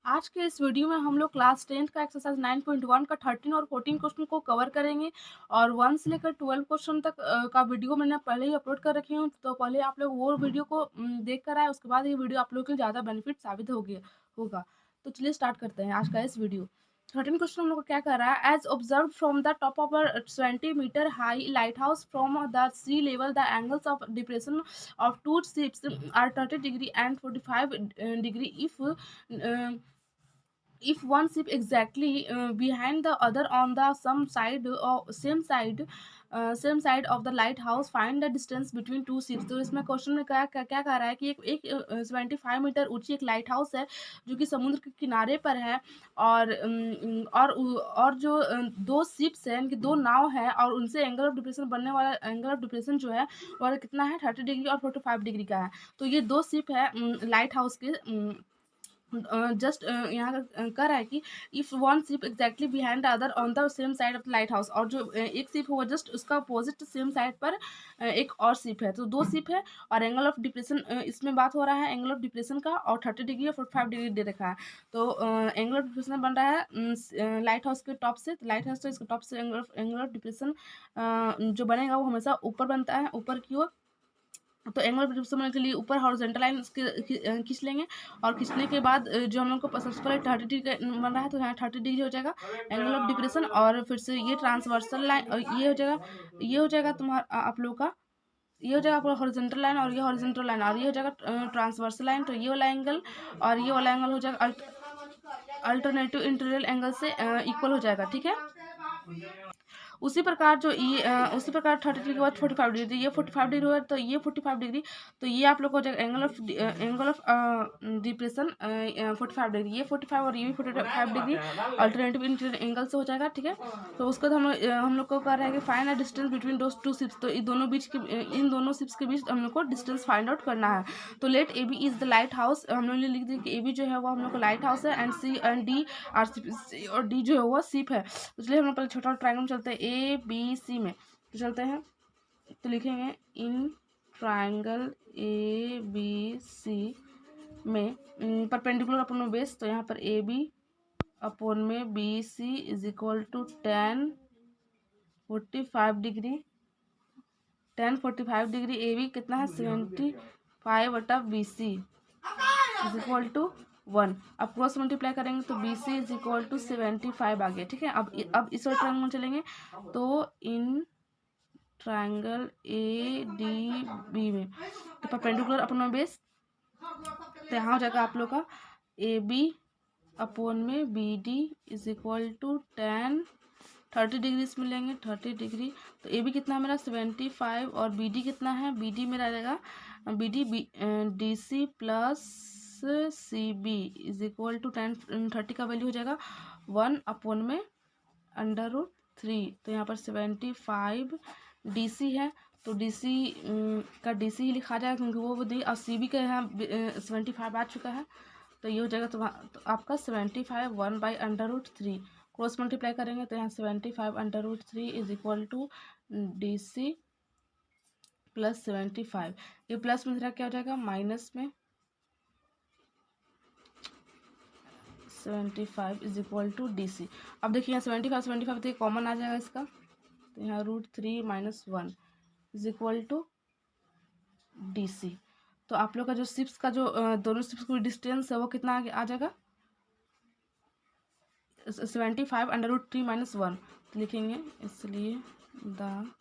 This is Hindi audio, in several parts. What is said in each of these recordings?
आज के इस वीडियो में हम लोग क्लास 10 का एक्सरसाइज 9.1 का 13 और 14 क्वेश्चन को कवर करेंगे और 1 से लेकर 12 क्वेश्चन तक का वीडियो मैंने पहले ही अपलोड कर रखी हूँ। तो पहले आप लोग वो वीडियो को देख कर आए, उसके बाद ये वीडियो आप लोग के लिए ज़्यादा बेनिफिट साबित होगा। तो चलिए स्टार्ट करते हैं आज का इस वीडियो। 13 क्वेश्चन हम लोग को क्या कर रहा है, as observe from the top of 20 metre high light house from the sea level the angles of depression of two ships are 30 degree and 45 degree if one ship exactly behind the other on the same side of the lighthouse, find the distance between two ships। तो इसमें क्वेश्चन में क्या क्या क्या कह रहा है कि एक 75 मीटर ऊंची एक लाइट हाउस है जो कि समुद्र के किनारे पर है और जो दो शिप्स हैं, इनकी दो नाव है और उनसे एंगल ऑफ डिप्रेशन बनने वाला एंगल ऑफ डिप्रेशन जो है वह कितना है 30 डिग्री और 45 डिग्री का है। तो ये दो शिप है लाइट हाउस के जस्ट यहाँ कर रहा है कि if one ship exactly behind the other on the same side of the light house, और जो एक शिप होगा जस्ट उसका अपोजिट सेम साइड पर एक और शिप है। तो दो शिप है और एंगल ऑफ डिप्रेशन इसमें बात हो रहा है एंगल ऑफ डिप्रेशन का, और 30 डिग्री और 45 डिग्री दे रखा है। तो एंगल ऑफ डिप्रेशन बन रहा है लाइट हाउस के टॉप से, तो लाइट हाउस तो इसके टॉप से एंगल ऑफ डिप्रेशन जो बनेगा वो हमेशा ऊपर बनता है, ऊपर की ओर। तो एंगल ऑफ डिप्रेशन बनने के लिए ऊपर हॉरिजॉन्टल लाइन खींच लेंगे, और खींचने के बाद जो हम लोग को सबसे पहले 30 डिग्री बन रहा है तो यहाँ 30 डिग्री हो जाएगा एंगल ऑफ डिप्रेशन, और फिर से ये ट्रांसवर्सल लाइन और ये हो जाएगा तुम्हारा आप लोग का, ये हो जाएगा आपका हॉरिजॉन्टल लाइन, और ये हॉरिजॉन्टल लाइन, और ये हो जाएगा ट्रांसवर्सल लाइन। तो ये वाला एंगल और ये वाला एंगल हो जाएगा अल्टरनेटिव इंटीरियर एंगल से इक्वल हो जाएगा, ठीक है। उसी प्रकार 30 डिग्री के बाद 45 डिग्री, ये 45 डिग्री हुआ तो ये 45 डिग्री, तो ये आप लोग को हो जाएगा एंगल ऑफ डिप्रेशन 45 डिग्री, ये 45 और ये भी 45 डिग्री अल्टरनेटिव इंटीरियर एंगल से हो जाएगा, ठीक है। तो उसको तो हम लोग को कर रहा है कि find the distance between those two ships. तो इन दोनों शिप्स के बीच हम लोग को डिस्टेंस फाइंड आउट करना है। तो let A B is the light house, हम लोग ने लिख दिया कि ए बी जो है वो हम लोग को लाइट हाउस है, एंड सी एंड डी और डी जो है वो शिप है। तो चलिए हम लोग पहले छोटा ट्रायंगल चलते हैं ए बी सी में, तो चलते हैं। तो लिखेंगे इन ट्रायंगल ए बी सी में परपेंडिकुलर अपॉन बेस, तो यहाँ पर ए बी अपॉन में B C is equal to 10 45 degree, 10 45 degree. A B कितना है 75/BC इज इक्वल टू 1। अब क्रॉस मल्टीप्लाई करेंगे तो B C is equal to 75 आ गया, ठीक है। अब इस वाले ट्रायंगल में चलेंगे, तो in triangle A D B में तो परपेंडिकुलर अपॉन बेस, तो यहाँ हो जाएगा आप लोग का ए बी अपॉन में B D is equal to 30 degree इसमें लेंगे 30 डिग्री। तो ए बी कितना है मेरा 75, और बी डी कितना है, बी डी मेरा रहेगा B D D C plus C B is equal to 30 का वैल्यू हो जाएगा 1/√3। तो यहाँ पर 75 डी सी है, तो डी सी का डी सी ही लिखा जाएगा क्योंकि वो दी, और सी बी का यहाँ 75 आ चुका है, तो ये हो जाएगा। तो आपका 75 1/√3 क्रॉस मल्टीप्लाई करेंगे तो यहाँ 75/√3 is equal to D C plus 75। ये प्लस में क्या हो जाएगा माइनस में 75 is equal to D C. अब देखिए यहाँ 75 तो कॉमन आ जाएगा इसका, तो यहाँ √3 - 1 is equal to D C. तो आप लोग का जो शिप्स का जो दोनों शिप्स का डिस्टेंस है वो कितना आ जाएगा 75/√3 - 1 तो लिखेंगे, इसलिए the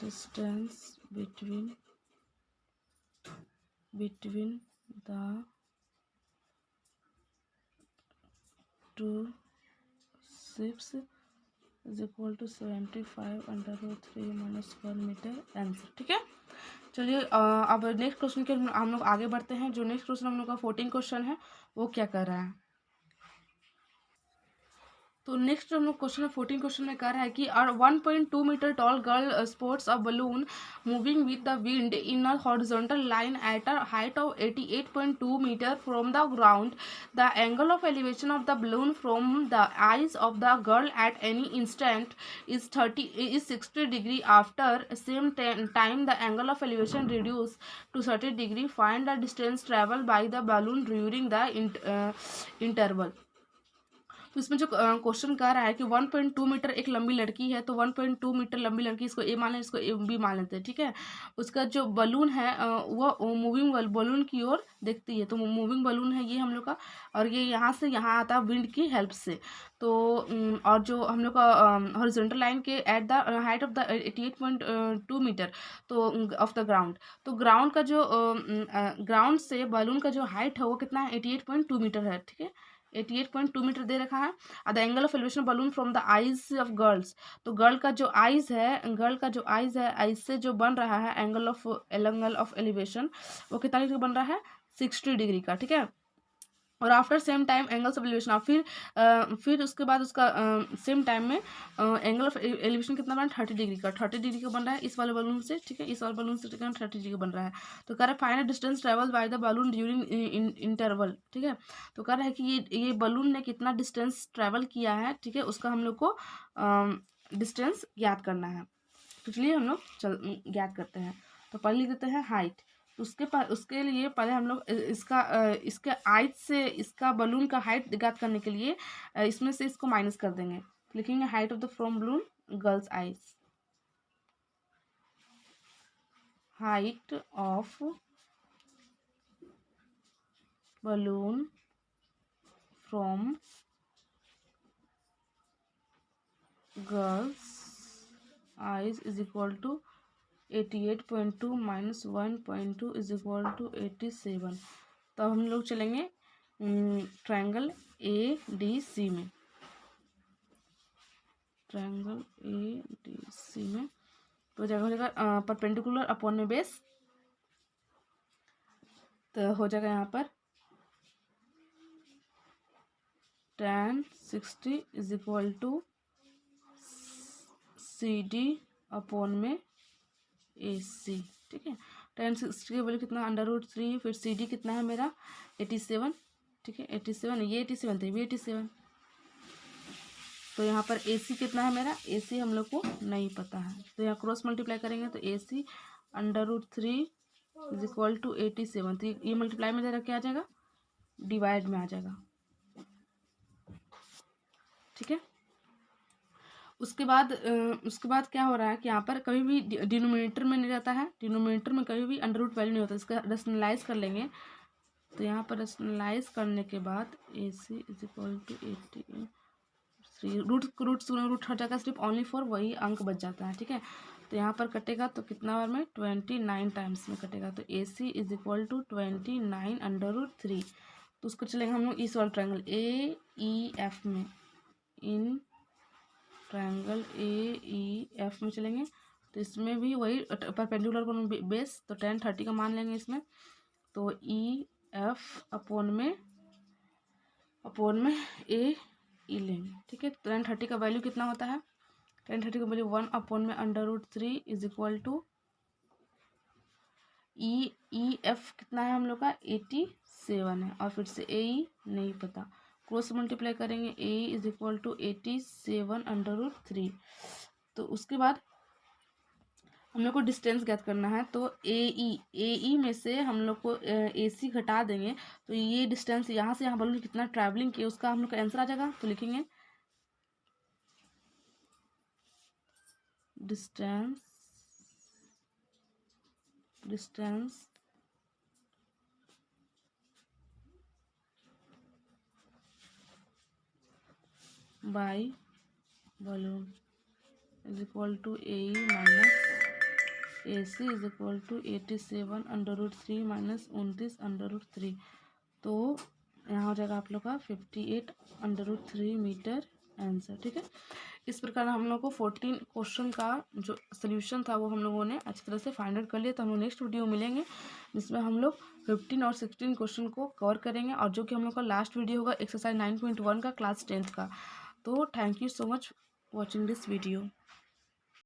distance between the two ships is equal to 75/√3 - 1 metre answer, ठीक है। चलिए अब नेक्स्ट क्वेश्चन के हम लोग आगे बढ़ते हैं। जो नेक्स्ट क्वेश्चन हम लोग का 14 क्वेश्चन है वो क्या कर रहा है। तो नेक्स्ट हम लोग क्वेश्चन 14 क्वेश्चन में कह रहा है कि 1.2 metre tall girl sports a balloon moving with the wind in a horizontal line at a height of 88.2 metre from the ground. The angle of elevation of the balloon from the eyes of the girl at any instant is 60 degree. After same time the angle of elevation reduce to 30 degree. Find the distance traveled by the balloon during the interval. तो इसमें जो क्वेश्चन कह रहा है कि 1.2 मीटर एक लंबी लड़की है, तो 1.2 मीटर लंबी लड़की, इसको ए मान लें, इसको ए बी मान लेते हैं, ठीक है। उसका जो बलून है वो मूविंग बलून की ओर देखती है, तो मूविंग बलून है ये हम लोग का, और ये यहाँ से यहाँ आता है विंड की हेल्प से। तो और जो हम लोग का हॉरिजॉन्टल लाइन के at the height of the 88.2 metre तो ऑफ द ग्राउंड, तो ग्राउंड का जो ग्राउंड से बलून का जो हाइट है वो कितना है, 88.2 मीटर है, ठीक है। 88.2 मीटर दे रखा है। The angle of elevation balloon from the eyes of girls, तो गर्ल का जो आइज है, गर्ल का जो आइज है, आइज से जो बन रहा है एंगल ऑफ एलिवेशन वो कितना डिग्री बन रहा है, 60 डिग्री का, ठीक है। और after same time angles of elevation, फिर उसके बाद उसका सेम टाइम में एंगल ऑफ एलिवेशन कितना बना, 30 डिग्री का, 30 डिग्री का बन रहा है इस वाले बलून से, ठीक है। इस वाले बलून से 30 डिग्री का बन रहा है। तो कह रहा है final distance travel by the balloon during interval, ठीक है। तो कह रहा है कि ये बलून ने कितना डिस्टेंस ट्रेवल किया है, ठीक है, उसका हम लोग को डिस्टेंस ज्ञात करना है। तो चलिए हम लोग ज्ञात करते हैं। तो पहले लिख देते हैं हाइट। उसके लिए पहले हम लोग इसके हाइट से इसका बलून का हाइट ज्ञात करने के लिए इसमें से इसको माइनस कर देंगे। लिखेंगे height of the from balloon girls eyes, height of balloon from girls eyes is equal to 88.2 minus 1.2 is equal to 87। तो हम लोग चलेंगे ट्रायंगल ए डी सी में, ट्रायंगल ए डी सी में तो जगह हो जाएगा परपेंडिकुलर अपॉन में बेस, तो हो जाएगा यहाँ पर tan 60 is equal to C D upon में ए सी, ठीक है। tan 60 की वैल्यू कितना, √3, फिर सी डी कितना है मेरा 87, ठीक है। 87, ये 87 थे, भी 87। तो यहाँ पर ए सी कितना है मेरा, ए सी हम लोग को नहीं पता है, तो यहाँ क्रॉस मल्टीप्लाई करेंगे तो ए सी √3 इज इक्वल टू 87। तो ये मल्टीप्लाई में जरा क्या आ जाएगा, डिवाइड में आ जाएगा, ठीक है। उसके बाद क्या हो रहा है कि यहाँ पर कभी भी डिनोमिनेटर में नहीं रहता है, डिनोमिनेटर में कभी भी अंडर रूट वैल्यू नहीं होता। इसका रेशनलाइज कर लेंगे, तो यहाँ पर रेशनलाइज करने के बाद ए C is equal to 88, root हट जाएगा, सिर्फ ओनली फॉर वही अंक बच जाता है, ठीक है। तो यहाँ पर कटेगा तो कितना बार में, 29 टाइम्स में कटेगा। तो ए सी इज इक्वल टू 29 √3। तो उसको चलेंगे हम लोग इस वाले ट्रायंगल ए ई एफ में, इन ट्रायंगल ए ई एफ में चलेंगे। तो इसमें भी वही परपेंडिकुलर पर बेस, तो tan 30 का मान लेंगे इसमें। तो ई एफ अपॉन में ए ई लेंगे, ठीक है। tan 30 का वैल्यू कितना होता है, tan 30 का वैल्यू 1 अपॉन में √3 is equal to E F कितना है हम लोग का 87 है, और फिर से ए ई नहीं पता, क्रॉस मल्टीप्लाई करेंगे ए इज इक्वल टू 87 √3। तो उसके बाद हम लोग को डिस्टेंस ज्ञात करना है। तो ए ई में से हम लोग को ए सी घटा देंगे, तो ये डिस्टेंस यहाँ से यहाँ बलून कितना ट्रैवलिंग किया उसका हम लोग का आंसर आ जाएगा। तो लिखेंगे distance by balloon is equal to A minus A C is equal to 87 √3 minus 29 √3। तो यहाँ हो जाएगा आप लोग का 58 √3 मीटर आंसर, ठीक है। इस प्रकार हम लोग को 14 क्वेश्चन का जो सोल्यूशन था वो हम लोगों ने अच्छी तरह से फाइंड आउट कर लिया। तो हम लोग नेक्स्ट वीडियो मिलेंगे जिसमें हम लोग 15 और 16 क्वेश्चन को कवर करेंगे, और जो कि हम लोग का लास्ट वीडियो होगा एक्सरसाइज 9.1 का क्लास 10th का। तो thank you so much watching this video.